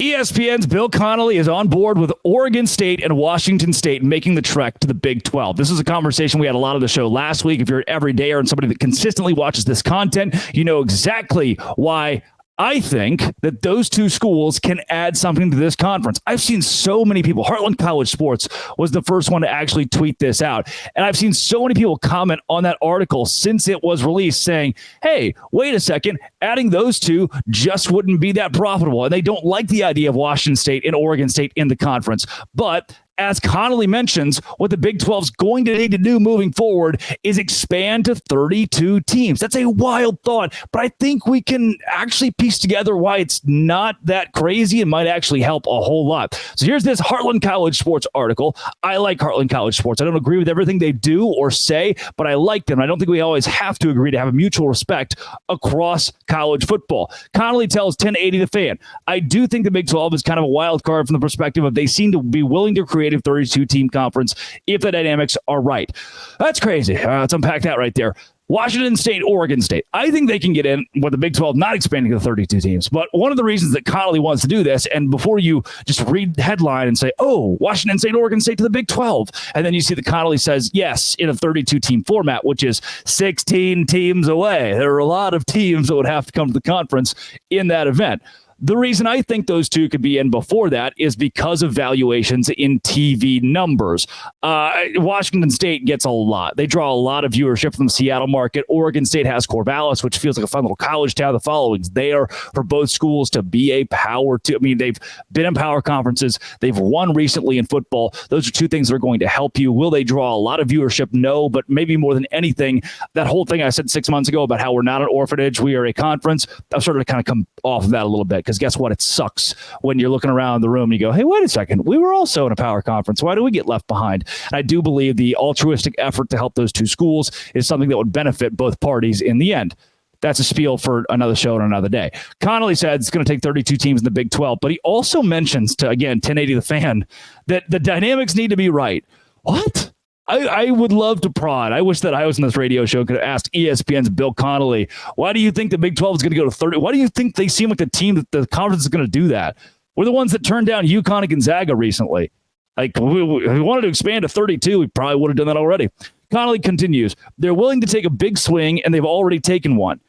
ESPN's Bill Connolly is on board with Oregon State and Washington State making the trek to the Big 12. This is a conversation we had a lot of the show last week. If you're an everydayer and somebody that consistently watches this content, you know exactly why I think that those two schools can add something to this conference. I've seen so many people. Heartland College Sports was the first one to actually tweet this out. And I've seen so many people comment on that article since it was released saying, hey, wait a second, adding those two just wouldn't be that profitable. And they don't like the idea of Washington State and Oregon State in the conference. But as Connolly mentions, what the Big 12 is going to need to do moving forward is expand to 32 teams. That's a wild thought, but I think we can actually piece together why it's not that crazy and might actually help a whole lot. So here's this Heartland College Sports article. I like Heartland College Sports. I don't agree with everything they do or say, but I like them. I don't think we always have to agree to have a mutual respect across college football. Connolly tells 1080 The Fan, I do think the Big 12 is kind of a wild card from the perspective of they seem to be willing to create a 32-team conference if the dynamics are right. That's crazy. Let's unpack that right there. Washington State, Oregon State. I think they can get in with the Big 12 not expanding to 32 teams. But one of the reasons that Connolly wants to do this, and before you just read the headline and say, oh, Washington State, Oregon State to the Big 12, and then you see that Connolly says, yes, in a 32-team format, which is 16 teams away. There are a lot of teams that would have to come to the conference in that event. The reason I think those two could be in before that is because of valuations in TV numbers. Washington State gets a lot. They draw a lot of viewership from the Seattle market. Oregon State has Corvallis, which feels like a fun little college town. The following's there for both schools to be a power. They've been in power conferences. They've won recently in football. Those are two things that are going to help you. Will they draw a lot of viewership? No, but maybe more than anything, that whole thing I said 6 months ago about how we're not an orphanage, we are a conference, I've started to kind of come off of that a little bit. Because guess what? It sucks when you're looking around the room and you go, hey, wait a second. We were also in a power conference. Why do we get left behind? And I do believe the altruistic effort to help those two schools is something that would benefit both parties in the end. That's a spiel for another show and another day. Connolly said it's going to take 32 teams in the Big 12, but he also mentions to, again, 1080 The Fan, that the dynamics need to be right. What? I would love to prod. I wish that I was in this radio show could have asked ESPN's Bill Connolly, why do you think the Big 12 is going to go to 30? Why do you think they seem like the team that the conference is going to do that? We're the ones that turned down UConn and Gonzaga recently. Like, if we wanted to expand to 32, we probably would have done that already. Connolly continues, they're willing to take a big swing, and they've already taken one.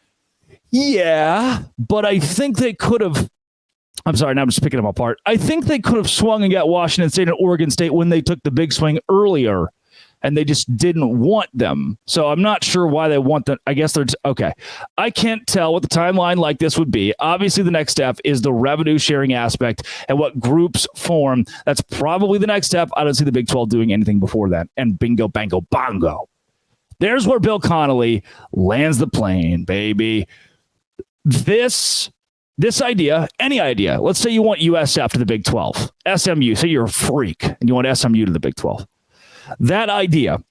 Yeah, but I think they could have. I'm sorry, now I'm just picking them apart. I think they could have swung and got Washington State and Oregon State when they took the big swing earlier. And they just didn't want them. So I'm not sure why they want them. I guess they're okay. I can't tell what the timeline like this would be. Obviously, the next step is the revenue sharing aspect and what groups form. That's probably the next step. I don't see the Big 12 doing anything before that. And bingo, bango, bongo. There's where Bill Connolly lands the plane, baby. This idea, any idea, let's say you want USF to the Big 12. SMU, say you're a freak and you want SMU to the Big 12. That idea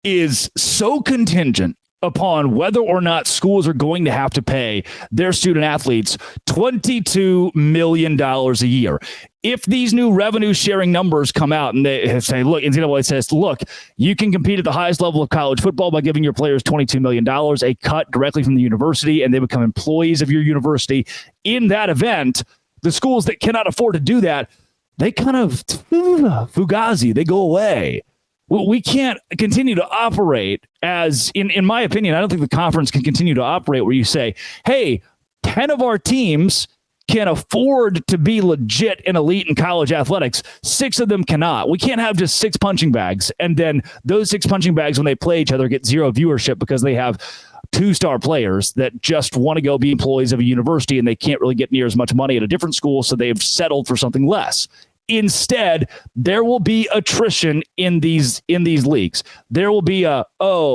is so contingent upon whether or not schools are going to have to pay their student athletes $22 million a year. If these new revenue sharing numbers come out and they say, look, NCAA says, look, you can compete at the highest level of college football by giving your players $22 million, a cut directly from the university, and they become employees of your university. In that event, the schools that cannot afford to do that, they kind of fugazi, they go away. We can't continue to operate as, in my opinion, I don't think the conference can continue to operate where you say, hey, 10 of our teams can afford to be legit and elite in college athletics. 6 of them cannot. We can't have just 6 punching bags. And then those 6 punching bags, when they play each other, get zero viewership because they have 2-star players that just want to go be employees of a university and they can't really get near as much money at a different school, so they've settled for something less. Instead, there will be attrition in these leagues. There will be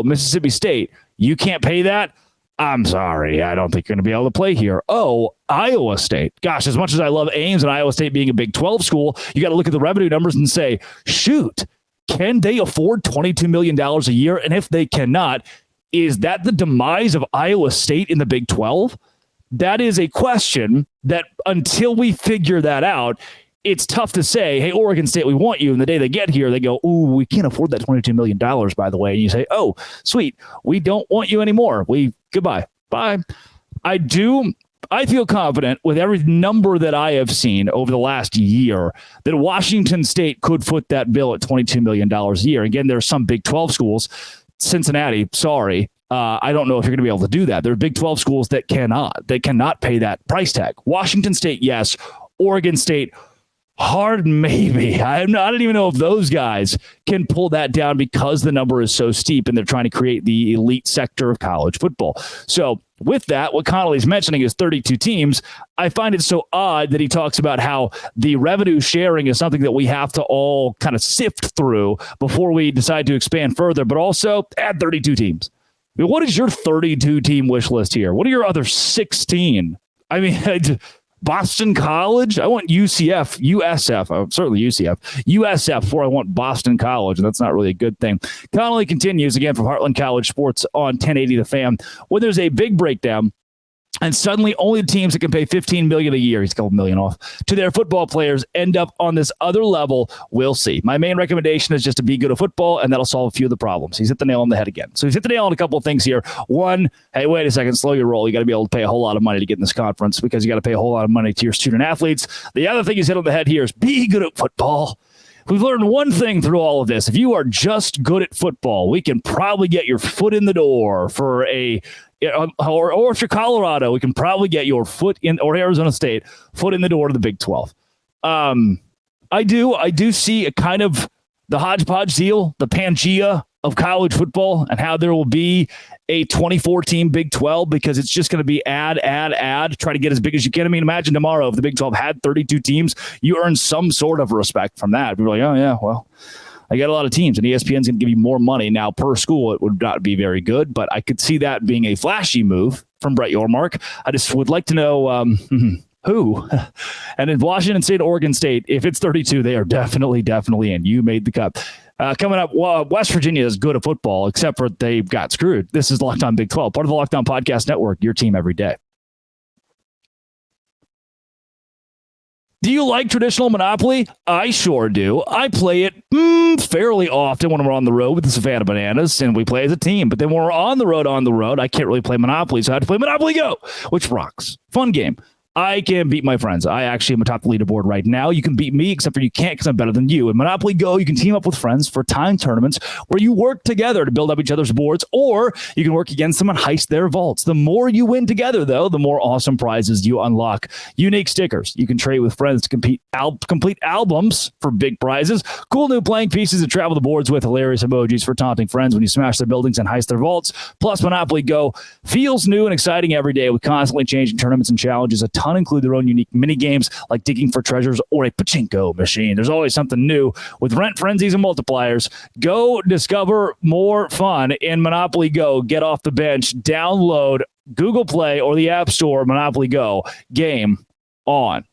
Mississippi State, you can't pay that? I'm sorry, I don't think you're going to be able to play here. Oh, Iowa State. Gosh, as much as I love Ames and Iowa State being a Big 12 school, you got to look at the revenue numbers and say, shoot, can they afford $22 million a year? And if they cannot, is that the demise of Iowa State in the Big 12? That is a question that until we figure that out, it's tough to say, hey, Oregon State, we want you. And the day they get here, they go, ooh, we can't afford that $22 million, by the way. And you say, oh, sweet, we don't want you anymore. Goodbye. Bye. I do I feel confident with every number that I have seen over the last year that Washington State could foot that bill at $22 million a year. Again, there are some Big 12 schools. Cincinnati, sorry. I don't know if you're going to be able to do that. There are Big 12 schools that cannot. They cannot pay that price tag. Washington State, yes. Oregon State, hard maybe. I don't even know if those guys can pull that down because the number is so steep and they're trying to create the elite sector of college football. So with that, what Connolly's mentioning is 32 teams. I find it so odd that he talks about how the revenue sharing is something that we have to all kind of sift through before we decide to expand further, but also add 32 teams. I mean, what is your 32 team wish list here? What are your other 16? I mean, Boston College? I want USF, certainly USF before I want Boston College, and that's not really a good thing. Connolly continues, again, from Heartland College Sports on 1080 The Fan. When there's a big breakdown, and suddenly only the teams that can pay $15 million a year, he's a couple million off, to their football players end up on this other level. We'll see. My main recommendation is just to be good at football, and that'll solve a few of the problems. He's hit the nail on the head again. So he's hit the nail on a couple of things here. One, hey, wait a second, slow your roll. You got to be able to pay a whole lot of money to get in this conference because you got to pay a whole lot of money to your student athletes. The other thing he's hit on the head here is be good at football. We've learned one thing through all of this. If you are just good at football, we can probably get your foot in the door for or if you're Colorado, we can probably get your foot in, or Arizona State, foot in the door to the Big 12. I do see a kind of the hodgepodge deal, the Pangea of college football, and how there will be a 24-team Big 12 because it's just going to be add, try to get as big as you can. I mean, imagine tomorrow if the Big 12 had 32 teams, you earn some sort of respect from that. People are like, oh, yeah, well, I got a lot of teams, and ESPN's going to give you more money. Now, per school, it would not be very good, but I could see that being a flashy move from Brett Yormark. I just would like to know who. And in Washington State, Oregon State, if it's 32, they are definitely in. You made the cut. Coming up, West Virginia is good at football, except for they got screwed. This is Locked On Big 12, part of the Locked On Podcast Network, your team every day. Do you like traditional Monopoly? I sure do. I play it fairly often when we're on the road with the Savannah Bananas, and we play as a team. But then when we're on the road, I can't really play Monopoly, so I have to play Monopoly Go, which rocks. Fun game. I can beat my friends. I actually am atop the leaderboard right now. You can beat me, except for you can't because I'm better than you. In Monopoly Go, you can team up with friends for time tournaments where you work together to build up each other's boards, or you can work against them and heist their vaults. The more you win together, though, the more awesome prizes you unlock. Unique stickers. You can trade with friends to complete albums for big prizes. Cool new playing pieces to travel the boards with. Hilarious emojis for taunting friends when you smash their buildings and heist their vaults. Plus, Monopoly Go feels new and exciting every day with constantly changing tournaments and challenges. A ton include their own unique mini games like digging for treasures or a pachinko machine. There's always something new with rent frenzies and multipliers. Go discover more fun in Monopoly Go. Get off the bench. Download Google Play or the App Store. Monopoly Go. Game on.